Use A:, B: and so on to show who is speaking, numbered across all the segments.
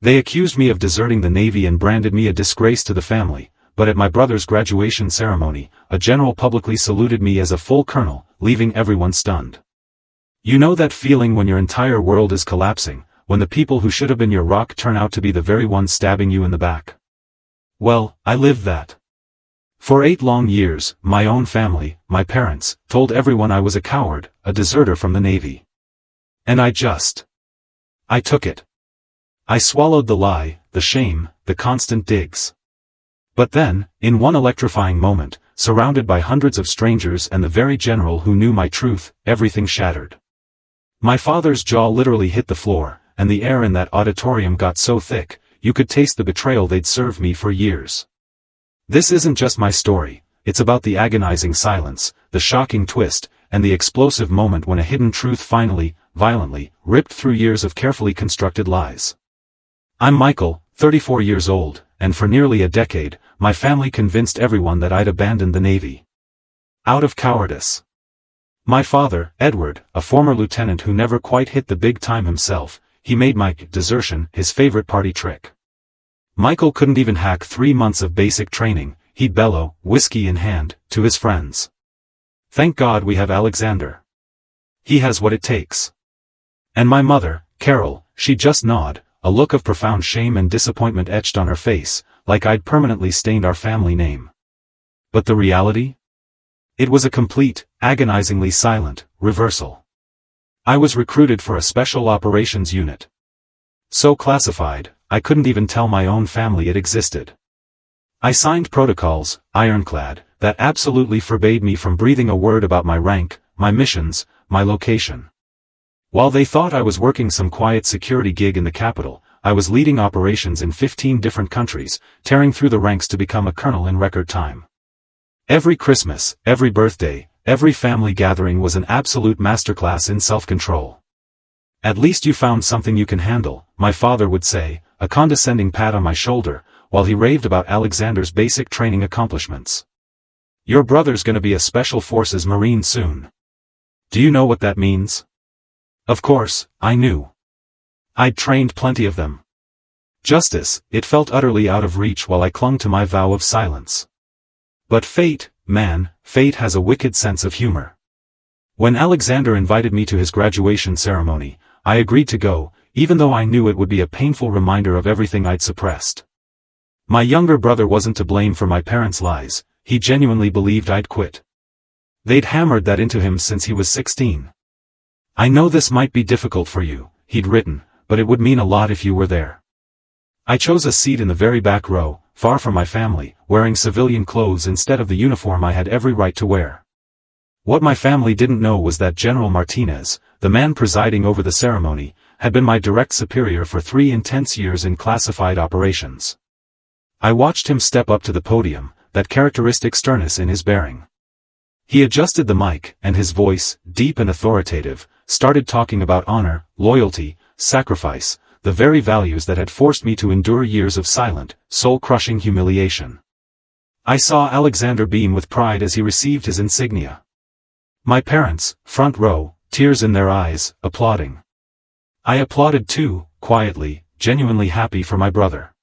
A: They accused me of deserting the Navy and branded me a disgrace to the family, but at my brother's graduation ceremony, a general publicly saluted me as a full colonel, leaving everyone stunned. You know that feeling when your entire world is collapsing, when the people who should have been your rock turn out to be the very ones stabbing you in the back? Well, I lived that. For 8 long years, my own family, my parents, told everyone I was a coward, a deserter from the Navy. And I took it. I swallowed the lie, the shame, the constant digs. But then, in one electrifying moment, surrounded by hundreds of strangers and the very general who knew my truth, everything shattered. My father's jaw literally hit the floor, and the air in that auditorium got so thick, you could taste the betrayal they'd served me for years. This isn't just my story, it's about the agonizing silence, the shocking twist, and the explosive moment when a hidden truth finally, violently, ripped through years of carefully constructed lies. I'm Michael, 34 years old, and for nearly a decade, my family convinced everyone that I'd abandoned the Navy. Out of cowardice. My father, Edward, a former lieutenant who never quite hit the big time himself, he made my desertion his favorite party trick. Michael couldn't even hack 3 months of basic training, he'd bellow, whiskey in hand, to his friends. Thank God we have Alexander. He has what it takes. And my mother, Carol, she just nod, a look of profound shame and disappointment etched on her face, like I'd permanently stained our family name. But the reality? It was a complete, agonizingly silent, reversal. I was recruited for a special operations unit. So classified, I couldn't even tell my own family it existed. I signed protocols, ironclad, that absolutely forbade me from breathing a word about my rank, my missions, my location. While they thought I was working some quiet security gig in the capital, I was leading operations in 15 different countries, tearing through the ranks to become a colonel in record time. Every Christmas, every birthday, every family gathering was an absolute masterclass in self-control. At least you found something you can handle, my father would say, a condescending pat on my shoulder, while he raved about Alexander's basic training accomplishments. Your brother's gonna be a Special Forces Marine soon. Do you know what that means? Of course, I knew. I'd trained plenty of them. Justice, it felt utterly out of reach while I clung to my vow of silence. But fate, man, fate has a wicked sense of humor. When Alexander invited me to his graduation ceremony, I agreed to go, even though I knew it would be a painful reminder of everything I'd suppressed. My younger brother wasn't to blame for my parents' lies, he genuinely believed I'd quit. They'd hammered that into him since he was 16. I know this might be difficult for you, he'd written, but it would mean a lot if you were there. I chose a seat in the very back row, far from my family, wearing civilian clothes instead of the uniform I had every right to wear. What my family didn't know was that General Martinez, the man presiding over the ceremony, had been my direct superior for 3 intense years in classified operations. I watched him step up to the podium, that characteristic sternness in his bearing. He adjusted the mic, and his voice, deep and authoritative, started talking about honor, loyalty, sacrifice, the very values that had forced me to endure years of silent, soul-crushing humiliation. I saw Alexander beam with pride as he received his insignia. My parents, front row, tears in their eyes, applauding. I applauded too, quietly, genuinely happy for my brother.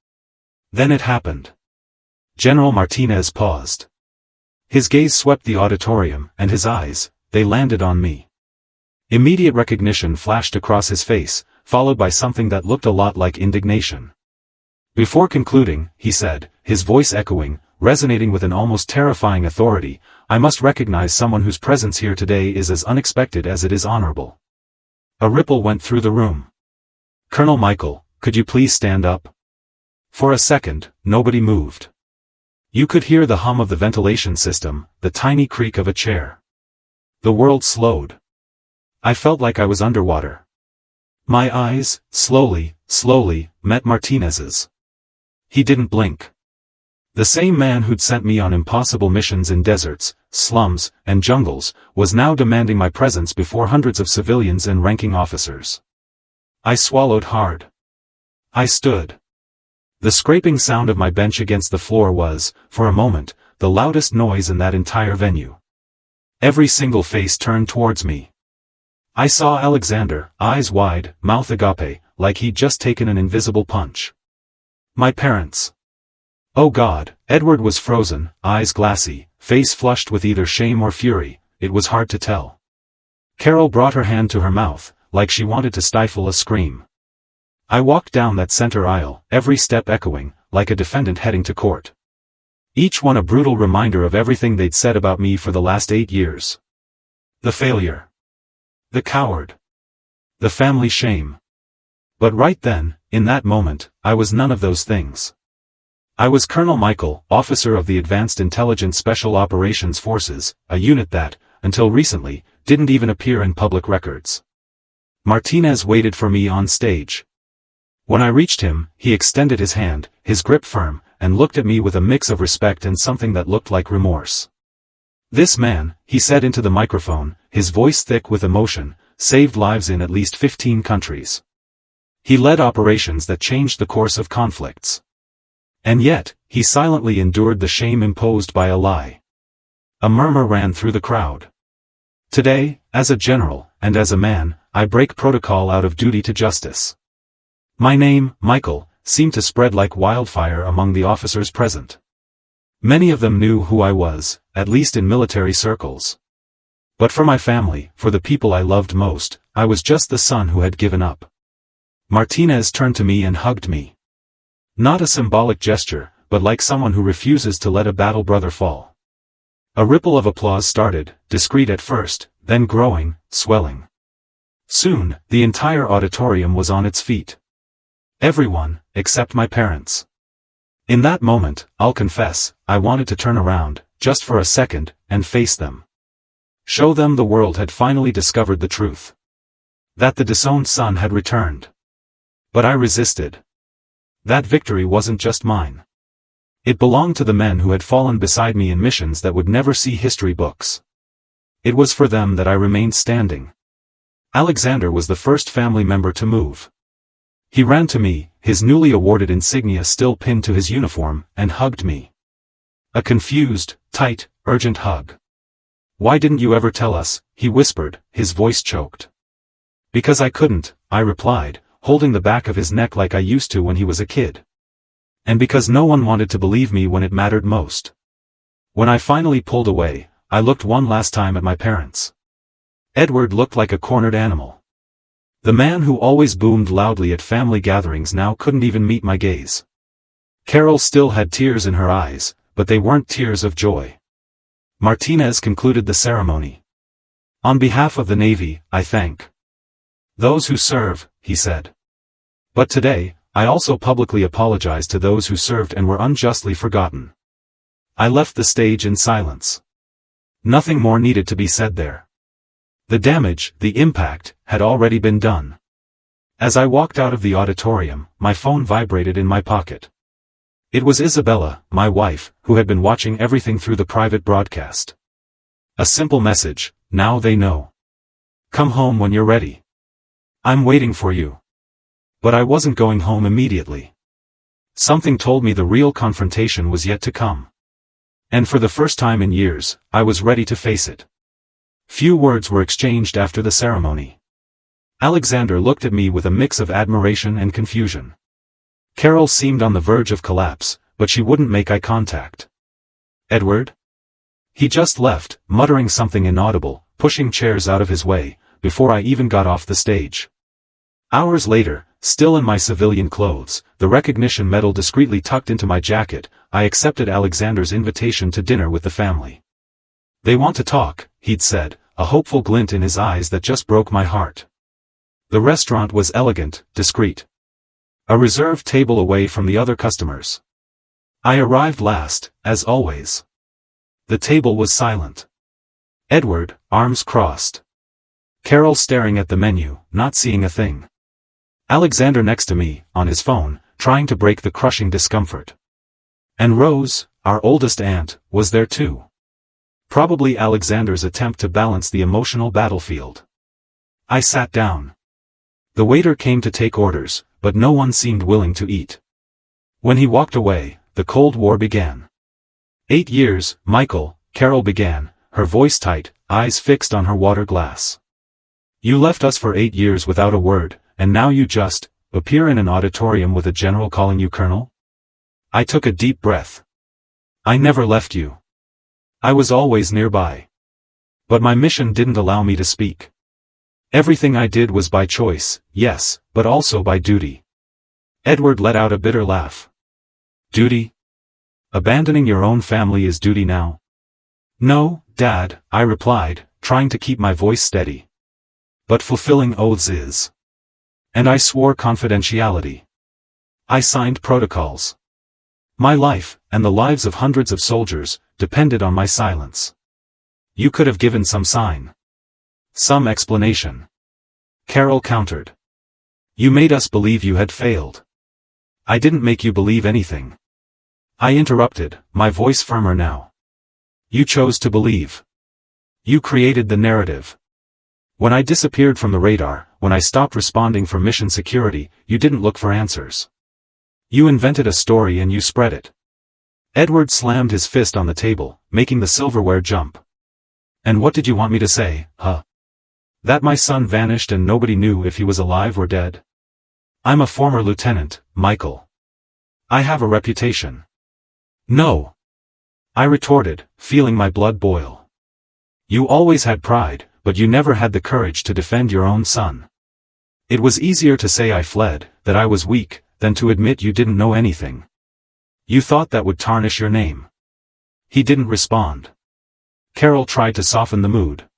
A: Then it happened. General Martinez paused. His gaze swept the auditorium, and his eyes, they landed on me. Immediate recognition flashed across his face, followed by something that looked a lot like indignation. Before concluding, he said, his voice echoing, resonating with an almost terrifying authority, I must recognize someone whose presence here today is as unexpected as it is honorable. A ripple went through the room. Colonel Michael, could you please stand up? For a second, nobody moved. You could hear the hum of the ventilation system, the tiny creak of a chair. The world slowed. I felt like I was underwater. My eyes, slowly, met Martinez's. He didn't blink. The same man who'd sent me on impossible missions in deserts, slums, and jungles, was now demanding my presence before hundreds of civilians and ranking officers. I swallowed hard. I stood. The scraping sound of my bench against the floor was, for a moment, the loudest noise in that entire venue. Every single face turned towards me. I saw Alexander, eyes wide, mouth agape, like he'd just taken an invisible punch. My parents. Oh God, Edward was frozen, eyes glassy, face flushed with either shame or fury, it was hard to tell. Carol brought her hand to her mouth, like she wanted to stifle a scream. I walked down that center aisle, every step echoing, like a defendant heading to court. Each one a brutal reminder of everything they'd said about me for the last 8 years. The failure. The coward. The family shame. But right then, in that moment, I was none of those things. I was Colonel Michael, officer of the Advanced Intelligence Special Operations Forces, a unit that, until recently, didn't even appear in public records. Martinez waited for me on stage. When I reached him, he extended his hand, his grip firm, and looked at me with a mix of respect and something that looked like remorse. This man, he said into the microphone, his voice thick with emotion, saved lives in at least 15 countries. He led operations that changed the course of conflicts. And yet, he silently endured the shame imposed by a lie. A murmur ran through the crowd. Today, as a general, and as a man, I break protocol out of duty to justice. My name, Michael, seemed to spread like wildfire among the officers present. Many of them knew who I was, at least in military circles. But for my family, for the people I loved most, I was just the son who had given up. Martinez turned to me and hugged me. Not a symbolic gesture, but like someone who refuses to let a battle brother fall. A ripple of applause started, discreet at first, then growing, swelling. Soon, the entire auditorium was on its feet. Everyone, except my parents. In that moment, I'll confess, I wanted to turn around, just for a second, and face them. Show them the world had finally discovered the truth. That the disowned son had returned. But I resisted. That victory wasn't just mine. It belonged to the men who had fallen beside me in missions that would never see history books. It was for them that I remained standing. Alexander was the first family member to move. He ran to me, his newly awarded insignia still pinned to his uniform, and hugged me. A confused, tight, urgent hug. "Why didn't you ever tell us?" he whispered, his voice choked. "Because I couldn't," I replied, holding the back of his neck like I used to when he was a kid. And because no one wanted to believe me when it mattered most. When I finally pulled away, I looked one last time at my parents. Edward looked like a cornered animal. The man who always boomed loudly at family gatherings now couldn't even meet my gaze. Carol still had tears in her eyes, but they weren't tears of joy. Martinez concluded the ceremony. "On behalf of the Navy, I thank those who serve," he said. "But today, I also publicly apologize to those who served and were unjustly forgotten." I left the stage in silence. Nothing more needed to be said there. The damage, the impact, had already been done. As I walked out of the auditorium, my phone vibrated in my pocket. It was Isabella, my wife, who had been watching everything through the private broadcast. A simple message: "Now they know. Come home when you're ready. I'm waiting for you." But I wasn't going home immediately. Something told me the real confrontation was yet to come. And for the first time in years, I was ready to face it. Few words were exchanged after the ceremony. Alexander looked at me with a mix of admiration and confusion. Carol seemed on the verge of collapse, but she wouldn't make eye contact. Edward? He just left, muttering something inaudible, pushing chairs out of his way, before I even got off the stage. Hours later, still in my civilian clothes, the recognition medal discreetly tucked into my jacket, I accepted Alexander's invitation to dinner with the family. "They want to talk," he'd said, a hopeful glint in his eyes that just broke my heart. The restaurant was elegant, discreet. A reserved table away from the other customers. I arrived last, as always. The table was silent. Edward, arms crossed. Carol staring at the menu, not seeing a thing. Alexander next to me, on his phone, trying to break the crushing discomfort. And Rose, our oldest aunt, was there too. Probably Alexander's attempt to balance the emotional battlefield. I sat down. The waiter came to take orders, but no one seemed willing to eat. When he walked away, the Cold War began. 8 years, Michael, Carol began, her voice tight, eyes fixed on her water glass. "You left us for 8 years without a word, and now you just, appear in an auditorium with a general calling you colonel? I took a deep breath. I never left you. I was always nearby. But my mission didn't allow me to speak. Everything I did was by choice, yes, but also by duty. Edward let out a bitter laugh. Duty? Abandoning your own family is duty now? No, Dad, I replied, trying to keep my voice steady. But fulfilling oaths is. And I swore confidentiality. I signed protocols. My life, and the lives of hundreds of soldiers, depended on my silence. You could have given some sign. Some explanation. Carol countered. You made us believe you had failed. I didn't make you believe anything. I interrupted, my voice firmer now. You chose to believe. You created the narrative. When I disappeared from the radar, when I stopped responding for mission security, you didn't look for answers. You invented a story and you spread it. Edward slammed his fist on the table, making the silverware jump. And what did you want me to say, huh? That my son vanished and nobody knew if he was alive or dead? I'm a former lieutenant, Michael. I have a reputation. No. I retorted, feeling my blood boil. You always had pride, but you never had the courage to defend your own son. It was easier to say I fled, that I was weak, than to admit you didn't know anything. You thought that would tarnish your name. He didn't respond. Carol tried to soften the mood.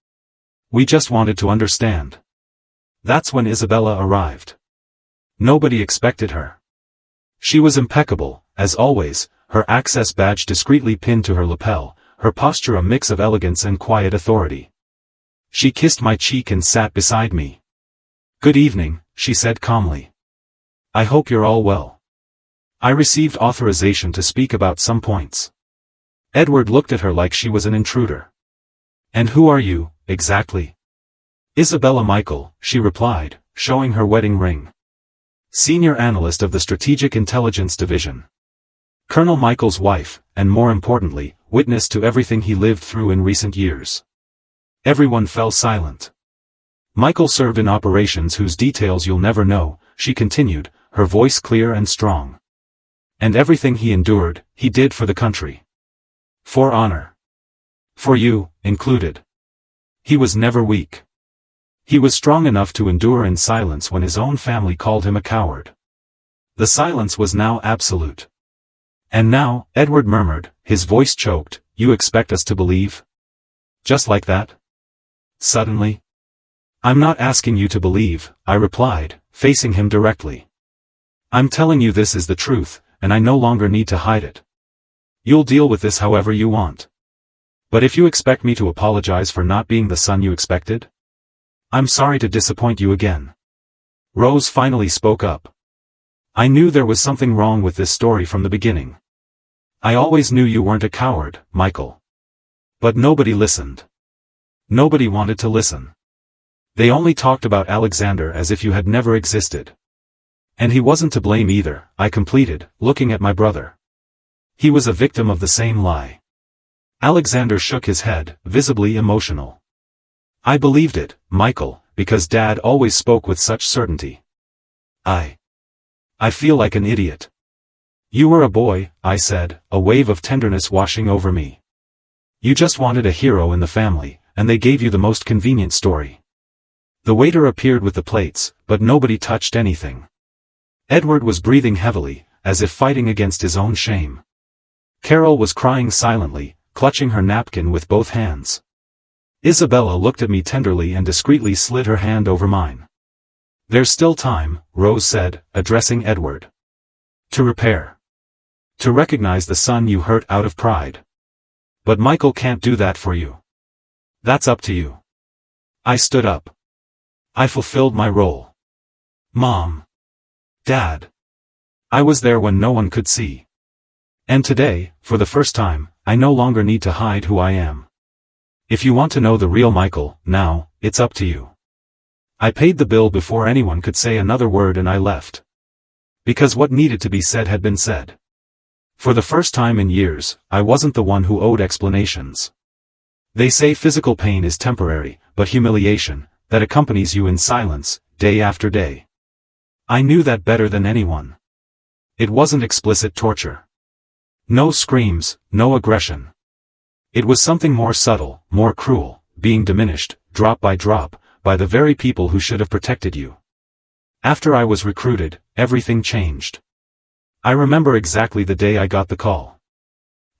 A: We just wanted to understand. That's when Isabella arrived. Nobody expected her. She was impeccable, as always, her access badge discreetly pinned to her lapel, her posture a mix of elegance and quiet authority. She kissed my cheek and sat beside me. Good evening, she said calmly. I hope you're all well. I received authorization to speak about some points. Edward looked at her like she was an intruder. And who are you, exactly? Isabella Michael, she replied, showing her wedding ring. Senior analyst of the Strategic Intelligence Division. Colonel Michael's wife, and more importantly, witness to everything he lived through in recent years. Everyone fell silent. Michael served in operations whose details you'll never know, she continued, her voice clear and strong. And everything he endured, he did for the country. For honor. For you, included. He was never weak. He was strong enough to endure in silence when his own family called him a coward. The silence was now absolute. And now, Edward murmured, his voice choked, you expect us to believe? Just like that? Suddenly? I'm not asking you to believe, I replied, facing him directly. I'm telling you this is the truth, and I no longer need to hide it. You'll deal with this however you want. But if you expect me to apologize for not being the son you expected? I'm sorry to disappoint you again. Rose finally spoke up. I knew there was something wrong with this story from the beginning. I always knew you weren't a coward, Michael. But nobody listened. Nobody wanted to listen. They only talked about Alexander as if you had never existed. And he wasn't to blame either, I completed, looking at my brother. He was a victim of the same lie. Alexander shook his head, visibly emotional. I believed it, Michael, because Dad always spoke with such certainty. I feel like an idiot. You were a boy, I said, a wave of tenderness washing over me. You just wanted a hero in the family, and they gave you the most convenient story. The waiter appeared with the plates, but nobody touched anything. Edward was breathing heavily, as if fighting against his own shame. Carol was crying silently, clutching her napkin with both hands. Isabella looked at me tenderly and discreetly slid her hand over mine. There's still time, Rose said, addressing Edward. To repair. To recognize the son you hurt out of pride. But Michael can't do that for you. That's up to you. I stood up. I fulfilled my role. Mom. Dad. I was there when no one could see. And today, for the first time, I no longer need to hide who I am. If you want to know the real Michael, now, it's up to you. I paid the bill before anyone could say another word and I left. Because what needed to be said had been said. For the first time in years, I wasn't the one who owed explanations. They say physical pain is temporary, but humiliation, that accompanies you in silence, day after day. I knew that better than anyone. It wasn't explicit torture. No screams, no aggression. It was something more subtle, more cruel, being diminished, drop by the very people who should have protected you. After I was recruited, everything changed. I remember exactly the day I got the call.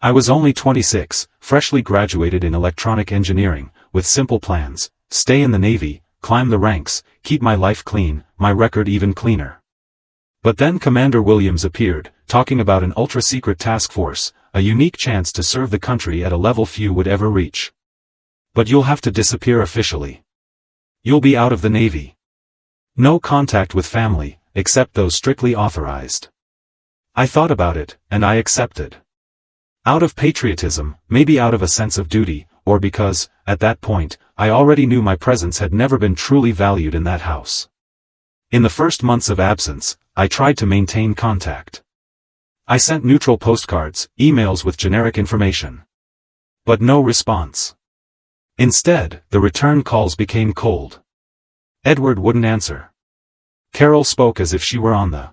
A: I was only 26, freshly graduated in electronic engineering, with simple plans: stay in the Navy, climb the ranks, keep my life clean, my record even cleaner. But then Commander Williams appeared, talking about an ultra-secret task force, a unique chance to serve the country at a level few would ever reach. But you'll have to disappear officially. You'll be out of the Navy. No contact with family, except those strictly authorized. I thought about it, and I accepted. Out of patriotism, maybe out of a sense of duty, or because, at that point, I already knew my presence had never been truly valued in that house. In the first months of absence, I tried to maintain contact. I sent neutral postcards, emails with generic information. But no response. Instead, the return calls became cold. Edward wouldn't answer. Carol spoke as if she were on the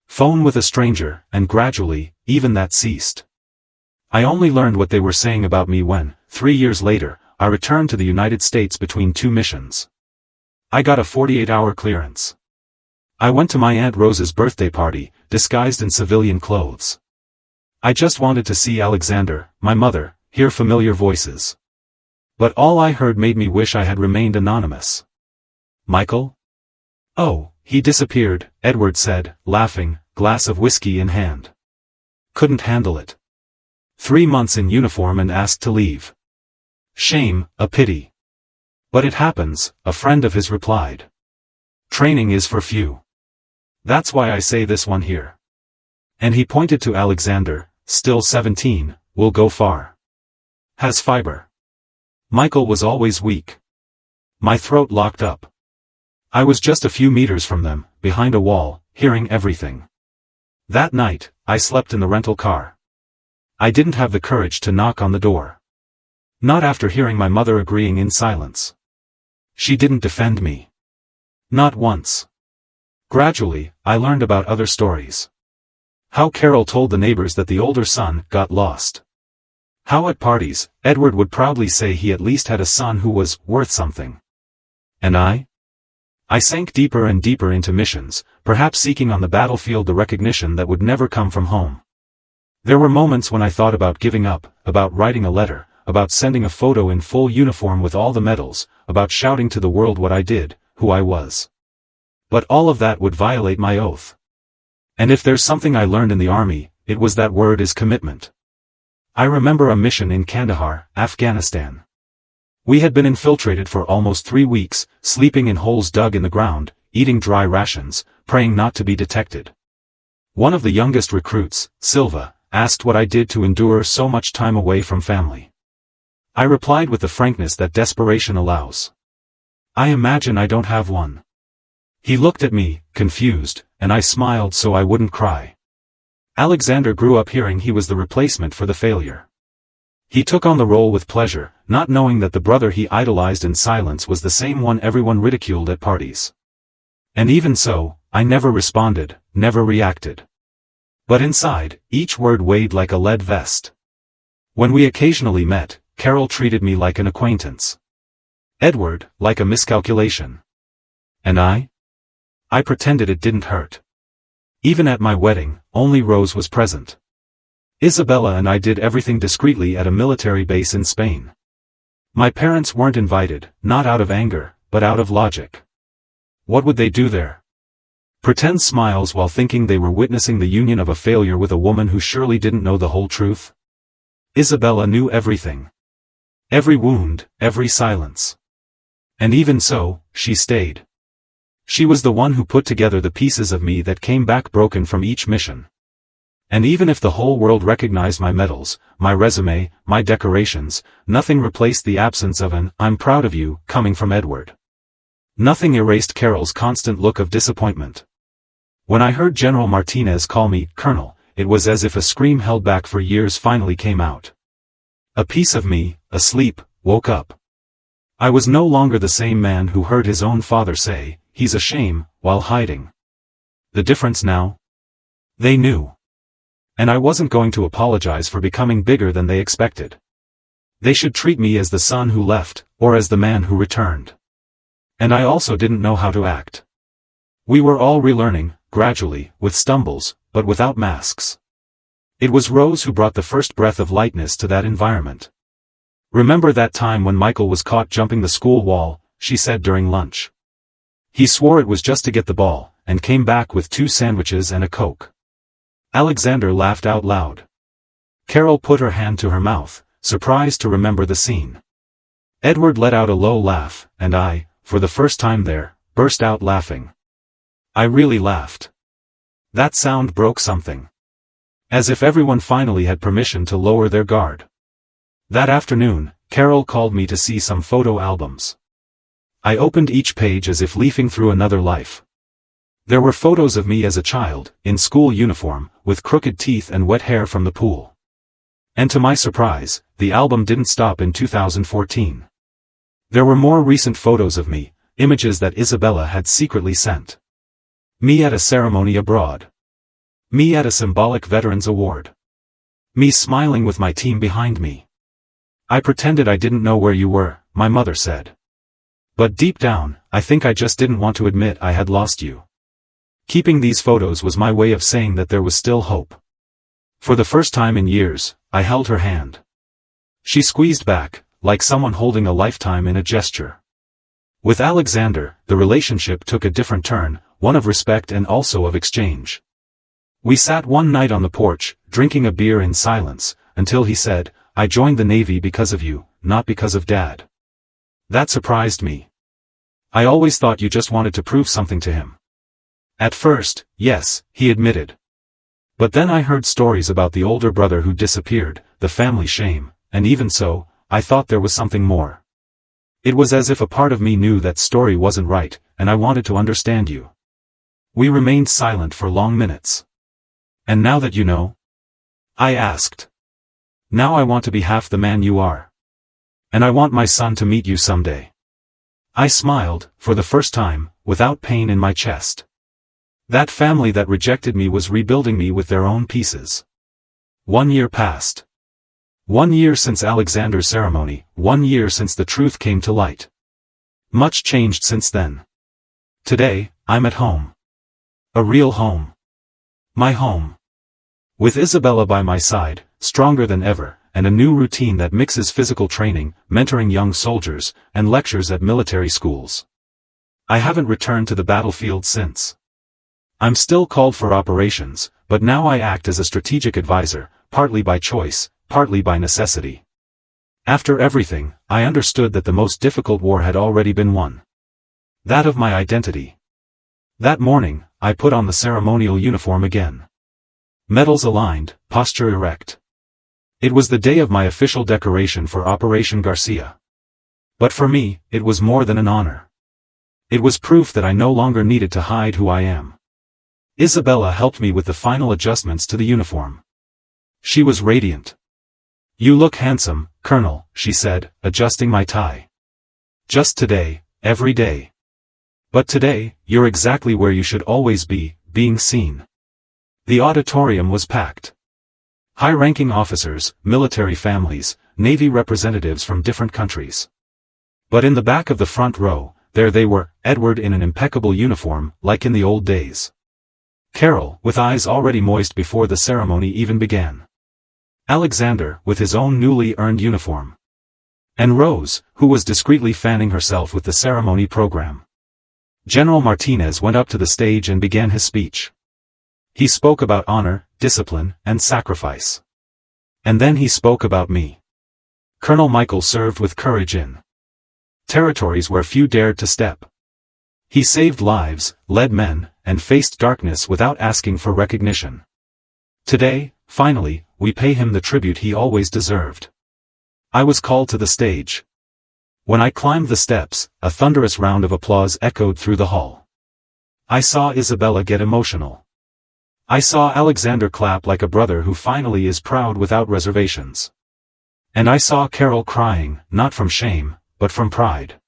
A: phone with a stranger, and gradually, even that ceased. I only learned what they were saying about me when, 3 years later, I returned to the United States between 2 missions. I got a 48-hour clearance. I went to my Aunt Rose's birthday party, disguised in civilian clothes. I just wanted to see Alexander, my mother, hear familiar voices. But all I heard made me wish I had remained anonymous. Michael? Oh, he disappeared, Edward said, laughing, glass of whiskey in hand. Couldn't handle it. 3 months in uniform and asked to leave. Shame, a pity. But it happens, a friend of his replied. Training is for few. That's why I say this one here. And he pointed to Alexander, still 17, will go far. Has fiber. Michael was always weak. My throat locked up. I was just a few meters from them, behind a wall, hearing everything. That night, I slept in the rental car. I didn't have the courage to knock on the door. Not after hearing my mother agreeing in silence. She didn't defend me. Not once. Gradually, I learned about other stories. How Carol told the neighbors that the older son got lost. How at parties, Edward would proudly say he at least had a son who was worth something. And I sank deeper and deeper into missions, perhaps seeking on the battlefield the recognition that would never come from home. There were moments when I thought about giving up, about writing a letter, about sending a photo in full uniform with all the medals, about shouting to the world what I did, who I was. But all of that would violate my oath. And if there's something I learned in the army, it was that word is commitment. I remember a mission in Kandahar, Afghanistan. We had been infiltrated for almost 3 weeks, sleeping in holes dug in the ground, eating dry rations, praying not to be detected. One of the youngest recruits, Silva, asked what I did to endure so much time away from family. I replied with the frankness that desperation allows. I imagine I don't have one. He looked at me, confused, and I smiled so I wouldn't cry. Alexander grew up hearing he was the replacement for the failure. He took on the role with pleasure, not knowing that the brother he idolized in silence was the same one everyone ridiculed at parties. And even so, I never responded, never reacted. But inside, each word weighed like a lead vest. When we occasionally met, Carol treated me like an acquaintance. Edward, like a miscalculation. And I pretended it didn't hurt. Even at my wedding, only Rose was present. Isabella and I did everything discreetly at a military base in Spain. My parents weren't invited, not out of anger, but out of logic. What would they do there? Pretend smiles while thinking they were witnessing the union of a failure with a woman who surely didn't know the whole truth? Isabella knew everything. Every wound, every silence. And even so, she stayed. She was the one who put together the pieces of me that came back broken from each mission. And even if the whole world recognized my medals, my resume, my decorations, nothing replaced the absence of an "I'm proud of you" coming from Edward. Nothing erased Carol's constant look of disappointment. When I heard General Martinez call me Colonel, it was as if a scream held back for years finally came out. A piece of me, asleep, woke up. I was no longer the same man who heard his own father say, "He's a shame," while hiding. the difference now? They knew. And I wasn't going to apologize for becoming bigger than they expected. They should treat me as the son who left, or as the man who returned. And I also didn't know how to act. We were all relearning, gradually, with stumbles, but without masks. It was Rose who brought the first breath of lightness to that environment. "Remember that time when Michael was caught jumping the school wall," she said during lunch. "He swore it was just to get the ball, and came back with 2 sandwiches and a Coke." Alexander laughed out loud. Carol put her hand to her mouth, surprised to remember the scene. Edward let out a low laugh, and I, for the first time there, burst out laughing. I really laughed. That sound broke something. As if everyone finally had permission to lower their guard. That afternoon, Carol called me to see some photo albums. I opened each page as if leafing through another life. There were photos of me as a child, in school uniform, with crooked teeth and wet hair from the pool. And to my surprise, the album didn't stop in 2014. There were more recent photos of me, images that Isabella had secretly sent. Me at a ceremony abroad. Me at a symbolic Veterans Award. Me smiling with my team behind me. "I pretended I didn't know where you were," my mother said. "But deep down, I think I just didn't want to admit I had lost you." Keeping these photos was my way of saying that there was still hope. For the first time in years, I held her hand. She squeezed back, like someone holding a lifetime in a gesture. With Alexander, the relationship took a different turn, one of respect and also of exchange. We sat one night on the porch, drinking a beer in silence, until he said, "I joined the Navy because of you, not because of Dad." That surprised me. I always thought you just wanted to prove something to him. At first, yes, he admitted. But then I heard stories about the older brother who disappeared, the family shame, and even so, I thought there was something more. It was as if a part of me knew that story wasn't right, and I wanted to understand you. We remained silent for long minutes. "And now that you know?" I asked. "Now I want to be half the man you are. And I want my son to meet you someday." I smiled, for the first time, without pain in my chest. That family that rejected me was rebuilding me with their own pieces. 1 year passed. 1 year since Alexander's ceremony, 1 year since the truth came to light. Much changed since then. Today, I'm at home. A real home. My home. With Isabella by my side, stronger than ever, and a new routine that mixes physical training, mentoring young soldiers, and lectures at military schools. I haven't returned to the battlefield since. I'm still called for operations, but now I act as a strategic advisor, partly by choice, partly by necessity. After everything, I understood that the most difficult war had already been won. That of my identity. That morning, I put on the ceremonial uniform again. Medals aligned, posture erect. It was the day of my official decoration for Operation Garcia. But for me, it was more than an honor. It was proof that I no longer needed to hide who I am. Isabella helped me with the final adjustments to the uniform. She was radiant. "You look handsome, Colonel," she said, adjusting my tie. "Just today, every day. But today, you're exactly where you should always be, being seen." The auditorium was packed. High-ranking officers, military families, Navy representatives from different countries. But in the back of the front row, there they were, Edward in an impeccable uniform, like in the old days. Carol, with eyes already moist before the ceremony even began. Alexander, with his own newly earned uniform. And Rose, who was discreetly fanning herself with the ceremony program. General Martinez went up to the stage and began his speech. He spoke about honor, discipline, and sacrifice. And then he spoke about me. Colonel Michael served with courage in territories where few dared to step. He saved lives, led men, and faced darkness without asking for recognition. Today, finally, we pay him the tribute he always deserved. I was called to the stage. When I climbed the steps, a thunderous round of applause echoed through the hall. I saw Isabella get emotional. I saw Alexander clap like a brother who finally is proud without reservations. And I saw Carol crying, not from shame, but from pride.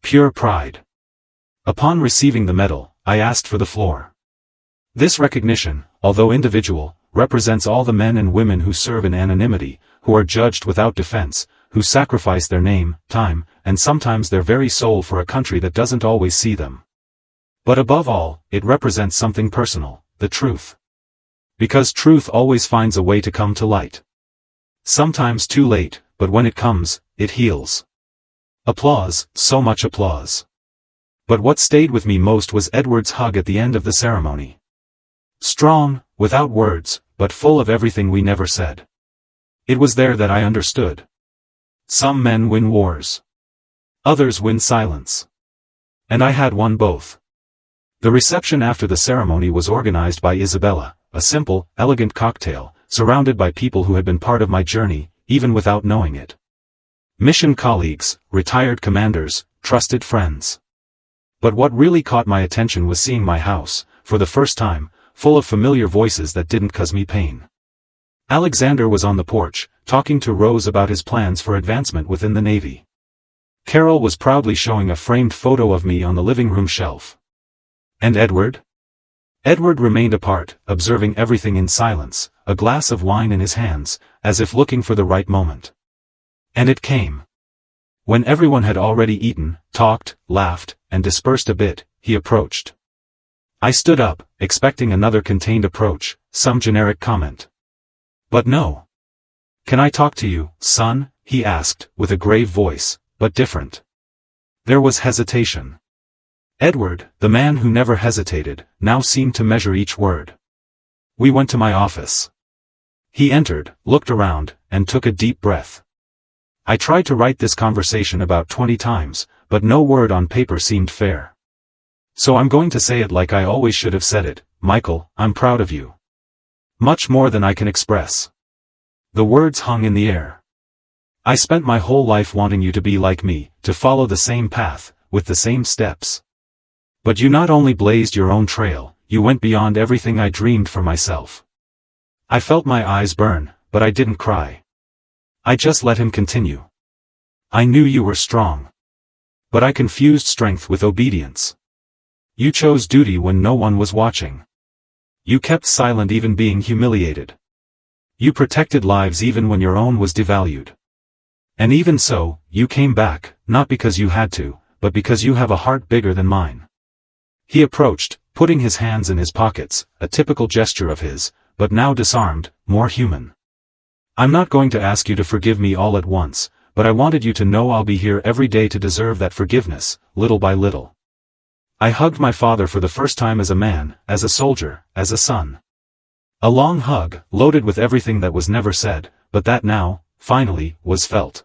A: Pure pride. Upon receiving the medal, I asked for the floor. This recognition, although individual, represents all the men and women who serve in anonymity, who are judged without defense, who sacrifice their name, time, and sometimes their very soul for a country that doesn't always see them. But above all, it represents something personal, the truth. Because truth always finds a way to come to light. Sometimes too late, but when it comes, it heals. Applause, so much applause. But what stayed with me most was Edward's hug at the end of the ceremony. Strong, without words, but full of everything we never said. It was there that I understood. Some men win wars. Others win silence. And I had won both. The reception after the ceremony was organized by Isabella, a simple, elegant cocktail, surrounded by people who had been part of my journey, even without knowing it. Mission colleagues, retired commanders, trusted friends. But what really caught my attention was seeing my house, for the first time, full of familiar voices that didn't cause me pain. Alexander was on the porch, talking to Rose about his plans for advancement within the Navy. Carol was proudly showing a framed photo of me on the living room shelf. And Edward? Edward remained apart, observing everything in silence, a glass of wine in his hands, as if looking for the right moment. And it came. When everyone had already eaten, talked, laughed, and dispersed a bit, he approached. I stood up, expecting another contained approach, some generic comment. But no. "Can I talk to you, son?" he asked, with a grave voice, but different. There was hesitation. Edward, the man who never hesitated, now seemed to measure each word. We went to my office. He entered, looked around, and took a deep breath. I tried to write this conversation about 20 times, but no word on paper seemed fair. So I'm going to say it like I always should have said it: Michael, I'm proud of you. Much more than I can express. The words hung in the air. I spent my whole life wanting you to be like me, to follow the same path, with the same steps. But you not only blazed your own trail, you went beyond everything I dreamed for myself. I felt my eyes burn, but I didn't cry. I just let him continue. I knew you were strong. But I confused strength with obedience. You chose duty when no one was watching. You kept silent even being humiliated. You protected lives even when your own was devalued. And even so, you came back, not because you had to, but because you have a heart bigger than mine. He approached, putting his hands in his pockets, a typical gesture of his, but now disarmed, more human. I'm not going to ask you to forgive me all at once, but I wanted you to know I'll be here every day to deserve that forgiveness, little by little. I hugged my father for the first time as a man, as a soldier, as a son. A long hug, loaded with everything that was never said, but that now, finally, was felt.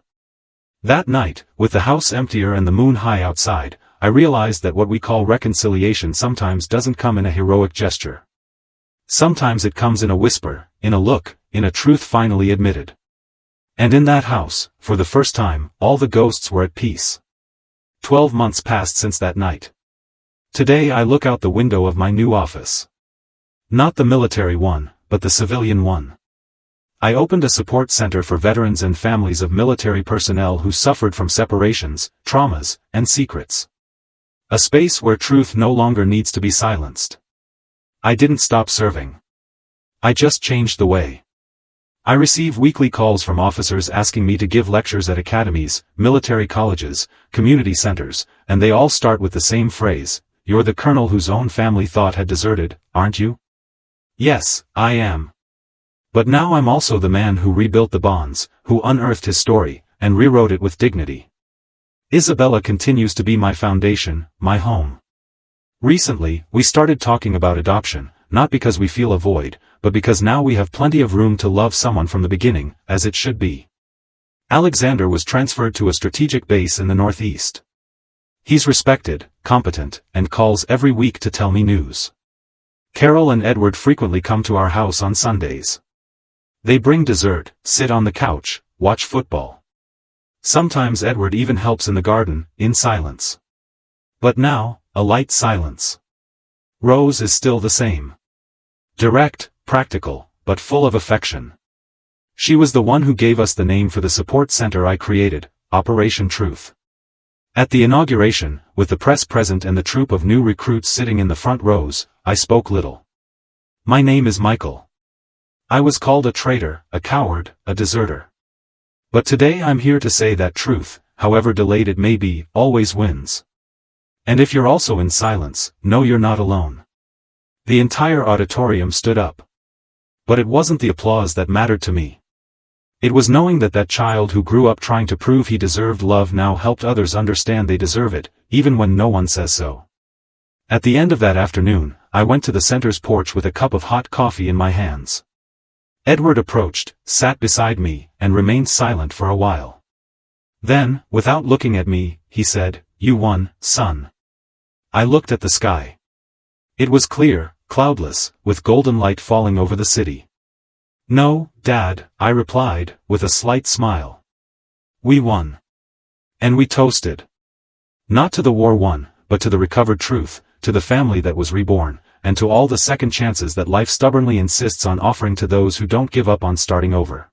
A: That night, with the house emptier and the moon high outside, I realized that what we call reconciliation sometimes doesn't come in a heroic gesture. Sometimes it comes in a whisper, in a look, in a truth finally admitted. And in that house, for the first time, all the ghosts were at peace. 12 months passed since that night. Today I look out the window of my new office. Not the military one, but the civilian one. I opened a support center for veterans and families of military personnel who suffered from separations, traumas, and secrets. A space where truth no longer needs to be silenced. I didn't stop serving. I just changed the way. I receive weekly calls from officers asking me to give lectures at academies, military colleges, community centers, and they all start with the same phrase: "You're the colonel whose own family thought had deserted, aren't you?" Yes, I am. But now I'm also the man who rebuilt the bonds, who unearthed his story, and rewrote it with dignity. Isabella continues to be my foundation, my home. Recently, we started talking about adoption, not because we feel a void, but because now we have plenty of room to love someone from the beginning, as it should be. Alexander was transferred to a strategic base in the Northeast. He's respected, competent, and calls every week to tell me news. Carol and Edward frequently come to our house on Sundays. They bring dessert, sit on the couch, watch football. Sometimes Edward even helps in the garden, in silence. But now, a light silence. Rose is still the same. Direct, practical, but full of affection. She was the one who gave us the name for the support center I created, Operation Truth. At the inauguration, with the press present and the troop of new recruits sitting in the front rows, I spoke little. My name is Michael. I was called a traitor, a coward, a deserter. But today I'm here to say that truth, however delayed it may be, always wins. And if you're also in silence, know you're not alone. The entire auditorium stood up. But it wasn't the applause that mattered to me. It was knowing that that child who grew up trying to prove he deserved love now helped others understand they deserve it, even when no one says so. At the end of that afternoon, I went to the center's porch with a cup of hot coffee in my hands. Edward approached, sat beside me, and remained silent for a while. Then, without looking at me, he said, "You won, son." I looked at the sky. It was clear, cloudless, with golden light falling over the city. "No, Dad," I replied, with a slight smile. "We won. And we toasted. Not to the war won, but to the recovered truth, to the family that was reborn, and to all the second chances that life stubbornly insists on offering to those who don't give up on starting over."